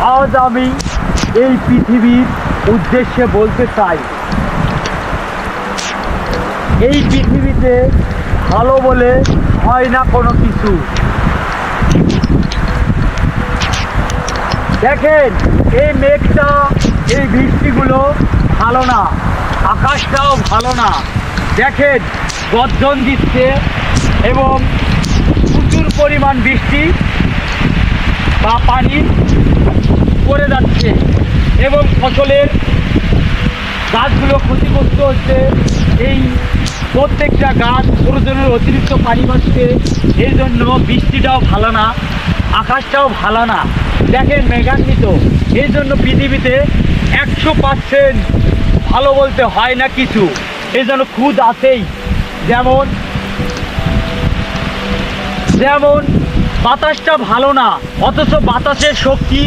আজ আমি এই পৃথিবীর উদ্দেশ্যে বলতে চাই, এই পৃথিবীতে ভালো বলে হয় না কোনো কিছু। দেখেন এই মেঘটা, এই বৃষ্টিগুলো ভালো না, আকাশটাও ভালো না। দেখেন গর্জন দিচ্ছে এবং প্রচুর পরিমাণ বৃষ্টি বা পানি পড়ে যাচ্ছে এবং ফসলের গাছগুলো ক্ষতিগ্রস্ত হচ্ছে। এই প্রত্যেকটা গাছ প্রয়োজনের অতিরিক্ত পানি পাচ্ছে, এই জন্য বৃষ্টিটাও ভালো না, আকাশটাও ভালো না। দেখেন মেঘান্বিত, এই জন্য পৃথিবীতে 100% ভালো বলতে হয় না কিছু। এই জন্য খুদ আছেই। যেমন যেমন বাতাসটা ভালো না, অথচ বাতাসের শক্তি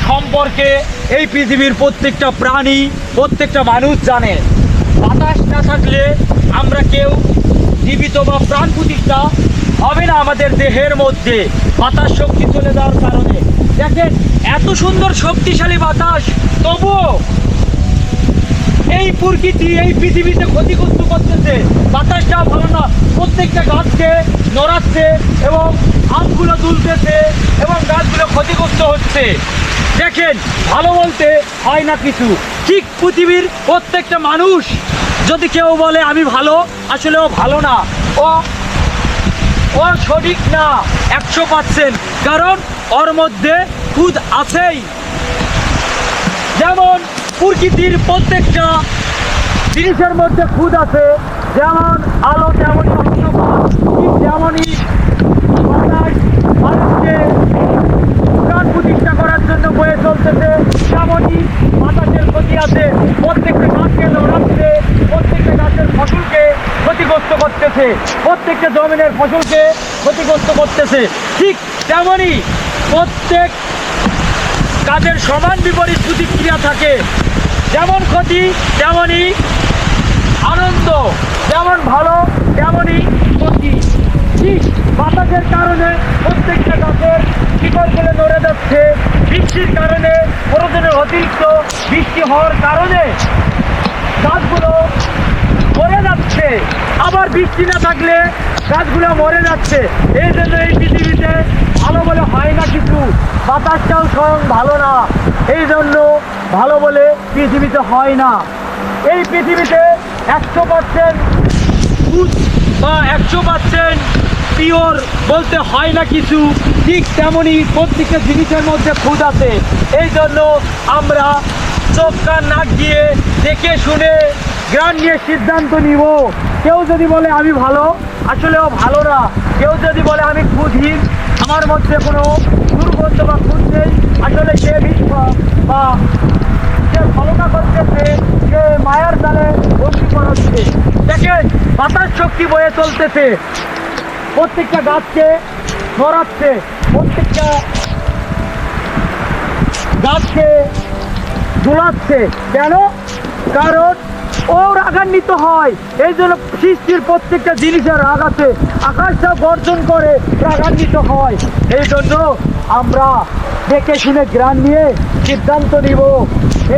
সম্পর্কে এই পৃথিবীর প্রত্যেকটা প্রাণী, প্রত্যেকটা মানুষ জানে। বাতাস না থাকলে আমরা কেউ জীবিত বা প্রাণ প্রতিষ্ঠা হবে না আমাদের দেহের মধ্যে, বাতাস শক্তি চলে যাওয়ার কারণে। দেখেন এত সুন্দর শক্তিশালী বাতাস, তবুও এই প্রকৃতি এই পৃথিবীতে ক্ষতিগ্রস্ত করতেছে। বাতাসটা ভালো না, প্রত্যেকটা গাছকে নড়াচ্ছে এবং আমগুলো তুলতেছে এবং গাছগুলো ক্ষতিগ্রস্ত হচ্ছে। দেখেন ভালো বলতে হয় না কিছু। ঠিক পৃথিবীর প্রত্যেকটা মানুষ যদি কেউ বলে আমি ভালো, আসলে ও ভালো না, ও সঠিক না 100%, কারণ ওর মধ্যে খুদ আছেই। যেমন প্রকৃতির প্রত্যেকটা জিনিসের মধ্যে খুদ আছে, যেমন আলো তেমনই অন্ধকার, ঠিক তেমনই বাতাস মানুষকে প্রাণ প্রতিষ্ঠা করার জন্য বয়ে চলতেছে, তেমনই বাতাসের ক্ষতি আছে। প্রত্যেকটা গাছকে নড়াচ্ছে, প্রত্যেকটা গাছের ফসলকে ক্ষতিগ্রস্ত করতেছে, প্রত্যেকটা জমিনের ফসলকে ক্ষতিগ্রস্ত করতেছে। ঠিক তেমনই প্রত্যেক কাজের সমান বিপরীত প্রতিক্রিয়া থাকে। যেমন ক্ষতি তেমনই আনন্দ, যেমন ভালো তেমনই ক্ষতি। ঠিক বাতাসের কারণে প্রত্যেকটা গাছের শিকড়গুলো নড়ে যাচ্ছে, বৃষ্টির কারণে প্রয়োজনের অতিরিক্ত বৃষ্টি হওয়ার কারণে গাছগুলো মরে যাচ্ছে, আবার বৃষ্টি না থাকলে গাছগুলো মরে যাচ্ছে। এই জন্য এই পৃথিবীতে ভালো বলে হয় না কিছু, বাতাসটাও স্বয়ং ভালো না, এই জন্য ভালো বলে পৃথিবীতে হয় না। এই পৃথিবীতে 100% গুড বা 100% পিওর বলতে হয় না কিছু। ঠিক তেমনই প্রত্যেকটা জিনিসের মধ্যে খুদ আছে। এই জন্য আমরা চোখ কান নাক দিয়ে দেখে শুনে জ্ঞান নিয়ে সিদ্ধান্ত নিব। কেউ যদি বলে আমি ভালো, আসলেও ভালো না। কেউ যদি বলে আমি খুদহীন, আমার মধ্যে কোনো দুর্গন্ধ বা খুদ নেই, আসলে সে মিথ্যা বা সে ছলনা করতেছে, সে মায়ার জালে বন্দি করাচ্ছে। দেখেন বাতাস শক্তি বয়ে চলতেছে, প্রত্যেকটা গাছকে নড়াচ্ছে, প্রত্যেকটা গাছকে দোলাচ্ছে। কেন? কারণ ও রাগান্বিত হয়। এই জন্য সৃষ্টির প্রত্যেকটা জিনিসের রাগ আছে, আকাশটা গর্জন করে রাগান্বিত হয়। এই জন্য আমরা দেখে শুনে জ্ঞান নিয়ে সিদ্ধান্ত নিব।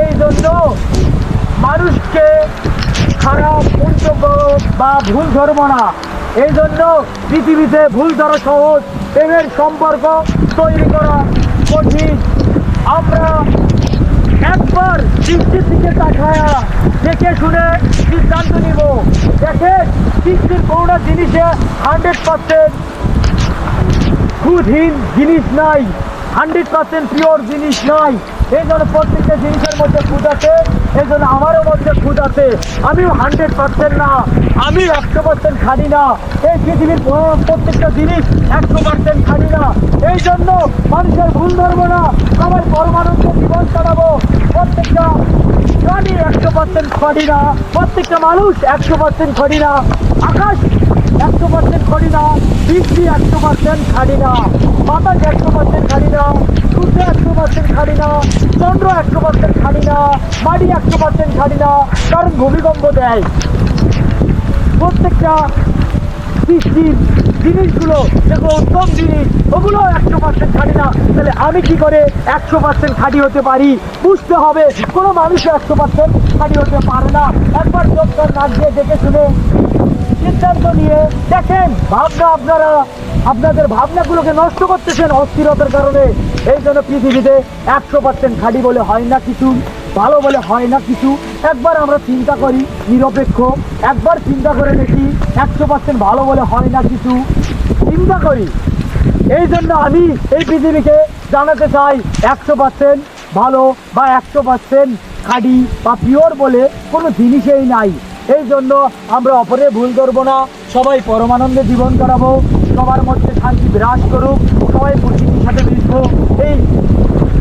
এই জন্য মানুষকে খারাপ মন্তব্য বা ভুল ধরব না। এই জন্য পৃথিবীতে ভুল ধরা সহজ, প্রেমের সম্পর্ক তৈরি করা কঠিন। আমরা একবার সৃষ্টির দিকে তাকায়া দেখে শুনে সিদ্ধান্ত নিব। দেখেন সৃষ্টির কোনো জিনিসে 100% খুদহীন জিনিস নাই, 100% পিওর জিনিস নাই। এই জন্য প্রত্যেকটা জিনিসের মধ্যে খুদ আছে, এই জন্য আমারও মধ্যে খুদ আছে। আমিও 100% না, আমি 100% খালি না। এই পৃথিবীর প্রত্যেকটা জিনিস 100% খালি না। এই জন্য মানুষের ভুল ধরবো না, সবাই পরমানন্দে জীবন চালাবো। প্রত্যেকটা প্রাণী 100% খালি না, প্রত্যেকটা মানুষ 100% খালি না, আকাশ 100% খালি না, বৃষ্টি 100% খালি না, বাতাস 100% খালি না, সূর্য 100% খালি না, চন্দ্র 100% খালি না, মাটি 100% খালি না, কারণ ভূমিকম্প দেয়। প্রত্যেকটা সৃষ্টির জিনিসগুলো দেখো উত্তম জিনিস, ওগুলো 100% খালি না। তাহলে আমি কি করে 100% খাঁটি হতে পারি? বুঝতে হবে কোনো মানুষ 100% খাঁটি হতে পারে না। একবার চোখটা নাক দিয়ে দেখে শুনে সিদ্ধান্ত নিয়ে দেখেন। আপনাদের ভাবনাগুলোকে নষ্ট করতেছেন অস্থিরতার কারণে। এই জন্য পৃথিবীতে 100% খাঁটি বলে হয় না কিছু, ভালো বলে হয় না কিছু। একবার আমরা চিন্তা করি নিরপেক্ষ, একবার চিন্তা করে দেখি 100% ভালো বলে হয় না কিছু। চিন্তা করি। এই জন্য আমি এই পৃথিবীকে জানাতে চাই 100% ভালো বা 100% খাঁটি বা পিওর বলে কোনো জিনিসই নাই। এই জন্য আমরা অপরে ভুল করবো না, সবাই পরমানন্দে জীবন কাটাবো, সবার মধ্যে শান্তি বিরাজ করুক, সবাই প্রকৃতির সাথে মিশবো, এই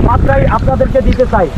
মাত্রাই আপনাদেরকে দিতে চাই।